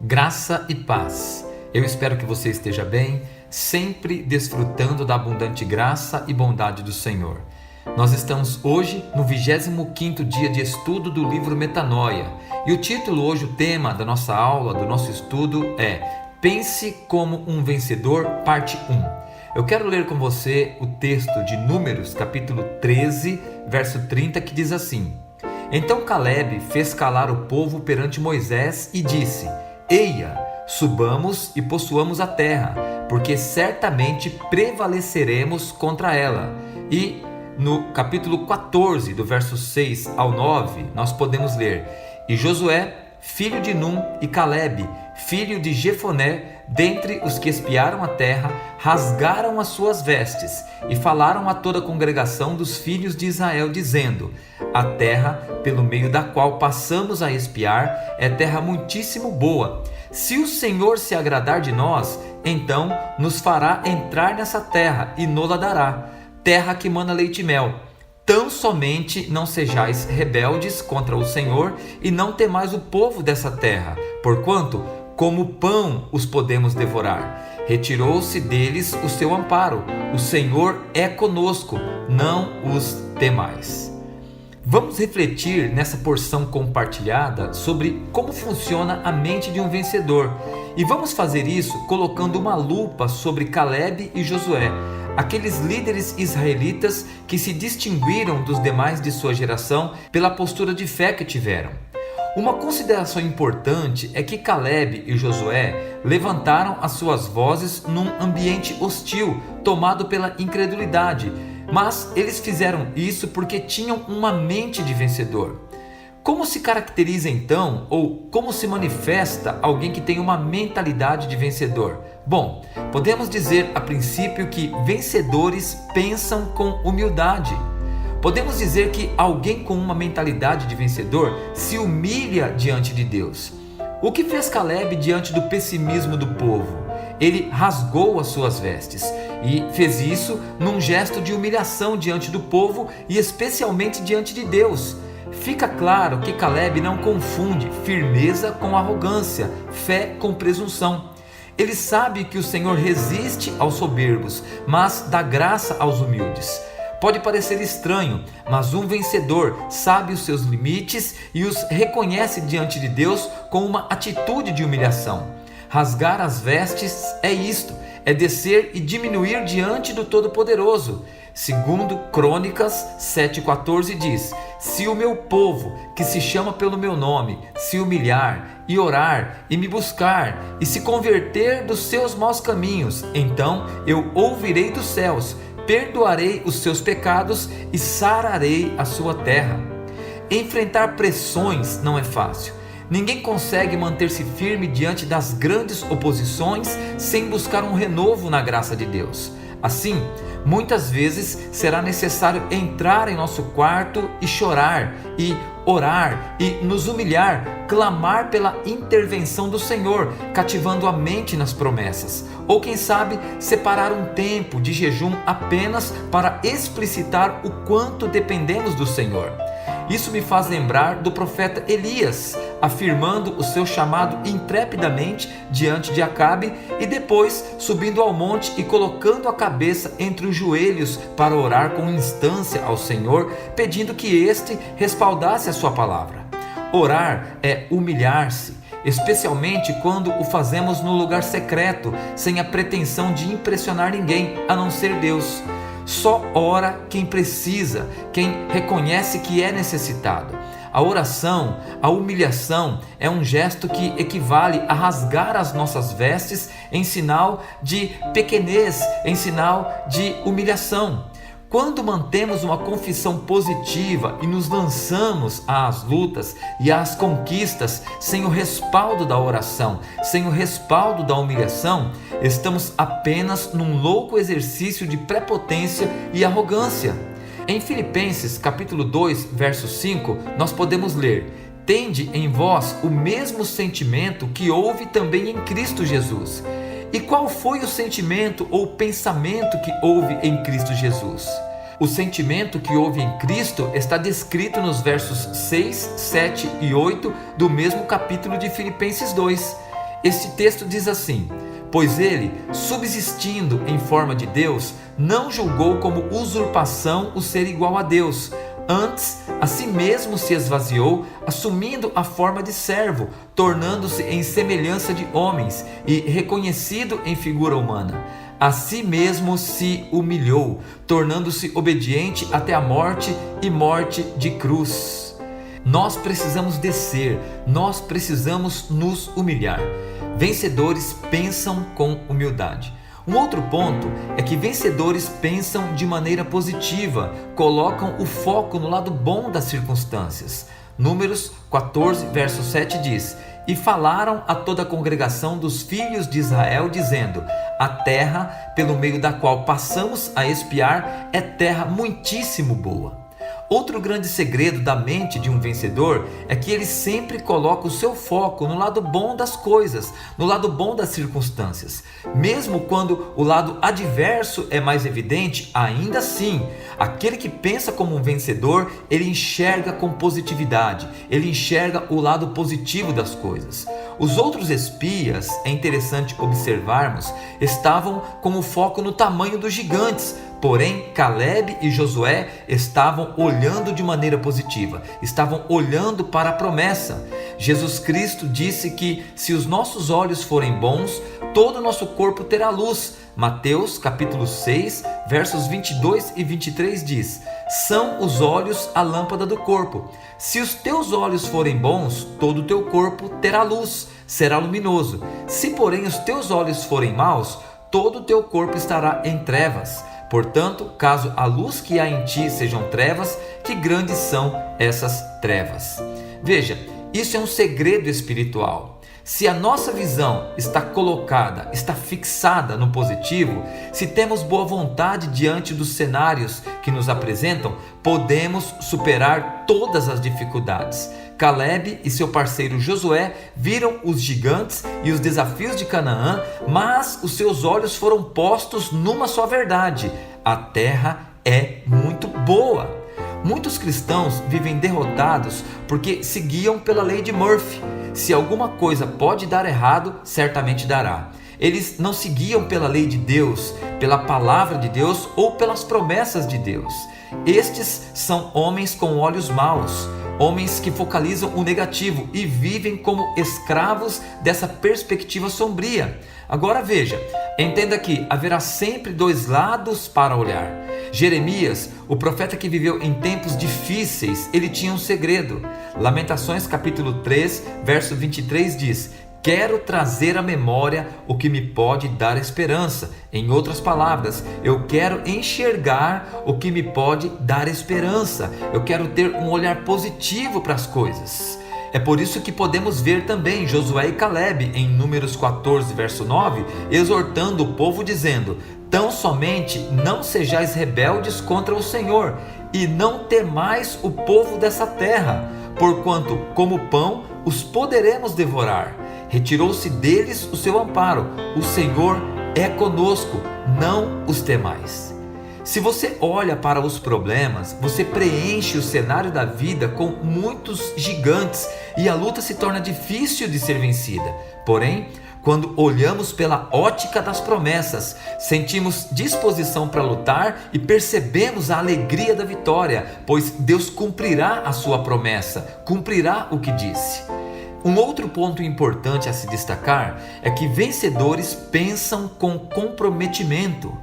Graça e paz. Eu espero que você esteja bem, sempre desfrutando da abundante graça e bondade do Senhor. Nós estamos hoje no 25º dia de estudo do livro Metanoia. E o título hoje, o tema da nossa aula, do nosso estudo é Pense como um vencedor, parte 1. Eu quero ler com você o texto de Números, capítulo 13, verso 30, que diz assim: Então Caleb fez calar o povo perante Moisés e disse: Eia, subamos e possuamos a terra, porque certamente prevaleceremos contra ela. E no capítulo 14, do verso 6 ao 9, nós podemos ler: E Josué, filho de Num, e Caleb, filho de Jefoné, dentre os que espiaram a terra, rasgaram as suas vestes e falaram a toda a congregação dos filhos de Israel, dizendo: A terra pelo meio da qual passamos a espiar é terra muitíssimo boa. Se o Senhor se agradar de nós, então nos fará entrar nessa terra e nola dará, terra que mana leite e mel. Tão somente não sejais rebeldes contra o Senhor e não temais o povo dessa terra, porquanto como pão os podemos devorar. Retirou-se deles o seu amparo. O Senhor é conosco, não os temais. Vamos refletir nessa porção compartilhada sobre como funciona a mente de um vencedor. E vamos fazer isso colocando uma lupa sobre Caleb e Josué, aqueles líderes israelitas que se distinguiram dos demais de sua geração pela postura de fé que tiveram. Uma consideração importante é que Caleb e Josué levantaram as suas vozes num ambiente hostil, tomado pela incredulidade, mas eles fizeram isso porque tinham uma mente de vencedor. Como se caracteriza então, ou como se manifesta alguém que tem uma mentalidade de vencedor? Bom, podemos dizer a princípio que vencedores pensam com humildade. Podemos dizer que alguém com uma mentalidade de vencedor se humilha diante de Deus. O que fez Caleb diante do pessimismo do povo? Ele rasgou as suas vestes e fez isso num gesto de humilhação diante do povo e especialmente diante de Deus. Fica claro que Caleb não confunde firmeza com arrogância, fé com presunção. Ele sabe que o Senhor resiste aos soberbos, mas dá graça aos humildes. Pode parecer estranho, mas um vencedor sabe os seus limites e os reconhece diante de Deus com uma atitude de humilhação. Rasgar as vestes é isto, é descer e diminuir diante do Todo-Poderoso. Segundo Crônicas 7,14 diz: Se o meu povo, que se chama pelo meu nome, se humilhar e orar e me buscar e se converter dos seus maus caminhos, então eu ouvirei dos céus, perdoarei os seus pecados e sararei a sua terra. Enfrentar pressões não é fácil. Ninguém consegue manter-se firme diante das grandes oposições sem buscar um renovo na graça de Deus. Assim, muitas vezes será necessário entrar em nosso quarto e chorar, e orar, e nos humilhar, clamar pela intervenção do Senhor, cativando a mente nas promessas. Ou quem sabe, separar um tempo de jejum apenas para explicitar o quanto dependemos do Senhor. Isso me faz lembrar do profeta Elias, afirmando o seu chamado intrepidamente diante de Acabe e depois subindo ao monte e colocando a cabeça entre os joelhos para orar com instância ao Senhor, pedindo que este respaldasse a sua palavra. Orar é humilhar-se, especialmente quando o fazemos no lugar secreto, sem a pretensão de impressionar ninguém, a não ser Deus. Só ora quem precisa, quem reconhece que é necessitado. A oração, a humilhação é um gesto que equivale a rasgar as nossas vestes em sinal de pequenez, em sinal de humilhação. Quando mantemos uma confissão positiva e nos lançamos às lutas e às conquistas sem o respaldo da oração, sem o respaldo da humilhação, estamos apenas num louco exercício de prepotência e arrogância. Em Filipenses capítulo 2, verso 5, nós podemos ler: Tende em vós o mesmo sentimento que houve também em Cristo Jesus. E qual foi o sentimento ou pensamento que houve em Cristo Jesus? O sentimento que houve em Cristo está descrito nos versos 6, 7 e 8 do mesmo capítulo de Filipenses 2. Este texto diz assim: pois ele, subsistindo em forma de Deus, não julgou como usurpação o ser igual a Deus. Antes, a si mesmo se esvaziou, assumindo a forma de servo, tornando-se em semelhança de homens e reconhecido em figura humana. A si mesmo se humilhou, tornando-se obediente até a morte e morte de cruz. Nós precisamos descer, nós precisamos nos humilhar. Vencedores pensam com humildade. Um outro ponto é que vencedores pensam de maneira positiva, colocam o foco no lado bom das circunstâncias. Números 14, verso 7 diz: e falaram a toda a congregação dos filhos de Israel, dizendo: a terra pelo meio da qual passamos a espiar é terra muitíssimo boa. Outro grande segredo da mente de um vencedor é que ele sempre coloca o seu foco no lado bom das coisas, no lado bom das circunstâncias. Mesmo quando o lado adverso é mais evidente, ainda assim, aquele que pensa como um vencedor, ele enxerga com positividade, ele enxerga o lado positivo das coisas. Os outros espias, é interessante observarmos, estavam com o foco no tamanho dos gigantes. Porém, Caleb e Josué estavam olhando de maneira positiva, estavam olhando para a promessa. Jesus Cristo disse que se os nossos olhos forem bons, todo o nosso corpo terá luz. Mateus capítulo 6, versos 22 e 23 diz: são os olhos a lâmpada do corpo. Se os teus olhos forem bons, todo o teu corpo terá luz, será luminoso. Se porém os teus olhos forem maus, todo o teu corpo estará em trevas. Portanto, caso a luz que há em ti sejam trevas, que grandes são essas trevas. Veja, isso é um segredo espiritual. Se a nossa visão está colocada, está fixada no positivo, se temos boa vontade diante dos cenários que nos apresentam, podemos superar todas as dificuldades. Caleb e seu parceiro Josué viram os gigantes e os desafios de Canaã, mas os seus olhos foram postos numa só verdade: a terra é muito boa. Muitos cristãos vivem derrotados porque seguiam pela lei de Murphy. Se alguma coisa pode dar errado, certamente dará. Eles não seguiam pela lei de Deus, pela palavra de Deus ou pelas promessas de Deus. Estes são homens com olhos maus, homens que focalizam o negativo e vivem como escravos dessa perspectiva sombria. Agora veja, entenda que haverá sempre dois lados para olhar. Jeremias, o profeta que viveu em tempos difíceis, ele tinha um segredo. Lamentações capítulo 3, verso 23 diz: quero trazer à memória o que me pode dar esperança. Em outras palavras, eu quero enxergar o que me pode dar esperança. Eu quero ter um olhar positivo para as coisas. É por isso que podemos ver também Josué e Caleb em Números 14, verso 9, exortando o povo dizendo: tão somente não sejais rebeldes contra o Senhor, e não temais o povo dessa terra, porquanto como pão os poderemos devorar. Retirou-se deles o seu amparo. O Senhor é conosco, não os temais. Se você olha para os problemas, você preenche o cenário da vida com muitos gigantes e a luta se torna difícil de ser vencida. Porém, quando olhamos pela ótica das promessas, sentimos disposição para lutar e percebemos a alegria da vitória, pois Deus cumprirá a sua promessa, cumprirá o que disse. Um outro ponto importante a se destacar é que vencedores pensam com comprometimento.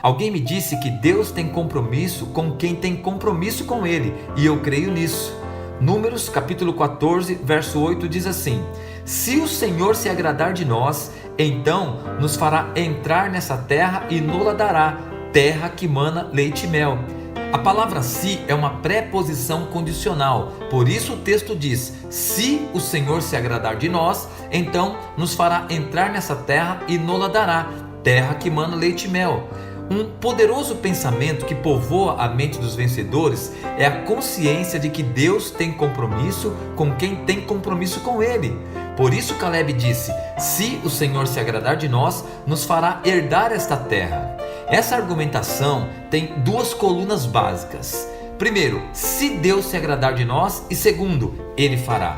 Alguém me disse que Deus tem compromisso com quem tem compromisso com Ele, e eu creio nisso. Números capítulo 14, verso 8 diz assim: se o Senhor se agradar de nós, então nos fará entrar nessa terra e nos dará, terra que mana leite e mel. A palavra se é uma preposição condicional, por isso o texto diz: se o Senhor se agradar de nós, então nos fará entrar nessa terra e nos dará, terra que mana leite e mel. Um poderoso pensamento que povoa a mente dos vencedores é a consciência de que Deus tem compromisso com quem tem compromisso com Ele. Por isso Caleb disse: se o Senhor se agradar de nós, nos fará herdar esta terra. Essa argumentação tem duas colunas básicas. Primeiro, se Deus se agradar de nós, e segundo, Ele fará.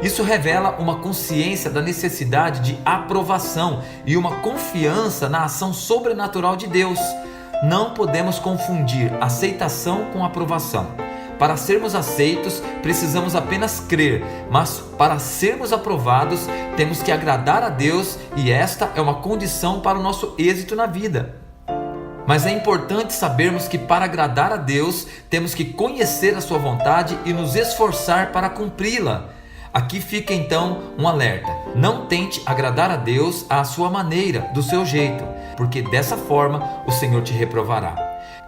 Isso revela uma consciência da necessidade de aprovação e uma confiança na ação sobrenatural de Deus. Não podemos confundir aceitação com aprovação. Para sermos aceitos, precisamos apenas crer, mas para sermos aprovados, temos que agradar a Deus e esta é uma condição para o nosso êxito na vida. Mas é importante sabermos que para agradar a Deus, temos que conhecer a sua vontade e nos esforçar para cumpri-la. Aqui fica então um alerta: não tente agradar a Deus à sua maneira, do seu jeito, porque dessa forma o Senhor te reprovará.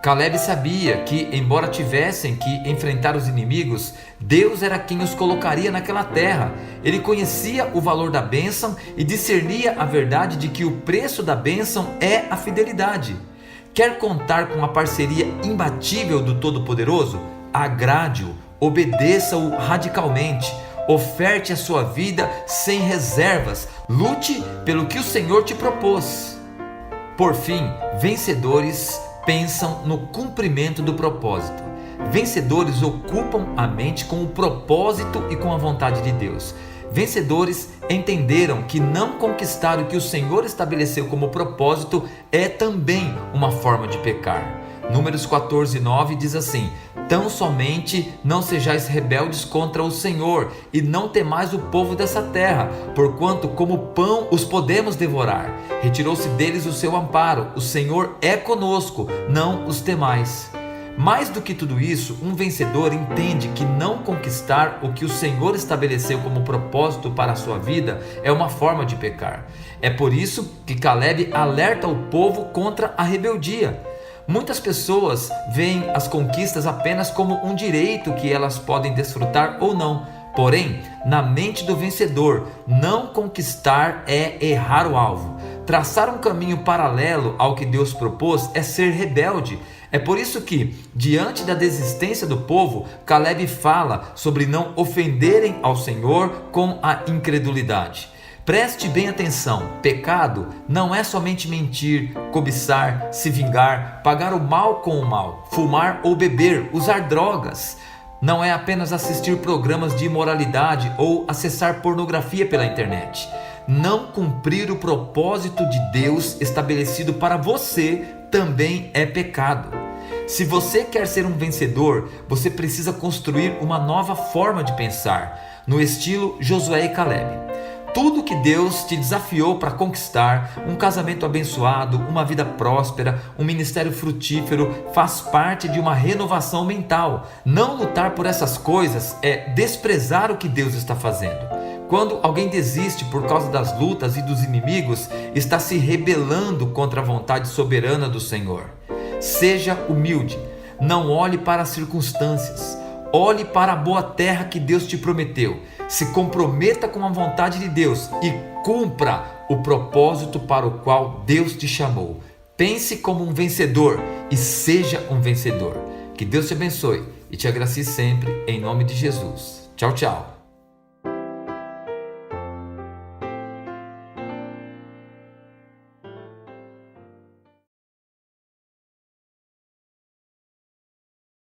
Caleb sabia que, embora tivessem que enfrentar os inimigos, Deus era quem os colocaria naquela terra. Ele conhecia o valor da bênção e discernia a verdade de que o preço da bênção é a fidelidade. Quer contar com a parceria imbatível do Todo-Poderoso? Agrade-o, obedeça-o radicalmente. Oferte a sua vida sem reservas. Lute pelo que o Senhor te propôs. Por fim, vencedores pensam no cumprimento do propósito. Vencedores ocupam a mente com o propósito e com a vontade de Deus. Vencedores entenderam que não conquistar o que o Senhor estabeleceu como propósito é também uma forma de pecar. Números 14:9 diz assim: tão somente não sejais rebeldes contra o Senhor, e não temais o povo dessa terra, porquanto como pão os podemos devorar. Retirou-se deles o seu amparo, o Senhor é conosco, não os temais. Mais do que tudo isso, um vencedor entende que não conquistar o que o Senhor estabeleceu como propósito para a sua vida é uma forma de pecar. É por isso que Caleb alerta o povo contra a rebeldia. Muitas pessoas veem as conquistas apenas como um direito que elas podem desfrutar ou não. Porém, na mente do vencedor, não conquistar é errar o alvo. Traçar um caminho paralelo ao que Deus propôs é ser rebelde. É por isso que, diante da desistência do povo, Caleb fala sobre não ofenderem ao Senhor com a incredulidade. Preste bem atenção: pecado não é somente mentir, cobiçar, se vingar, pagar o mal com o mal, fumar ou beber, usar drogas. Não é apenas assistir programas de imoralidade ou acessar pornografia pela internet. Não cumprir o propósito de Deus estabelecido para você também é pecado. Se você quer ser um vencedor, você precisa construir uma nova forma de pensar, no estilo Josué e Caleb. Tudo que Deus te desafiou para conquistar, um casamento abençoado, uma vida próspera, um ministério frutífero, faz parte de uma renovação mental. Não lutar por essas coisas é desprezar o que Deus está fazendo. Quando alguém desiste por causa das lutas e dos inimigos, está se rebelando contra a vontade soberana do Senhor. Seja humilde, não olhe para as circunstâncias. Olhe para a boa terra que Deus te prometeu. Se comprometa com a vontade de Deus e cumpra o propósito para o qual Deus te chamou. Pense como um vencedor e seja um vencedor. Que Deus te abençoe e te agracie sempre, em nome de Jesus. Tchau, tchau.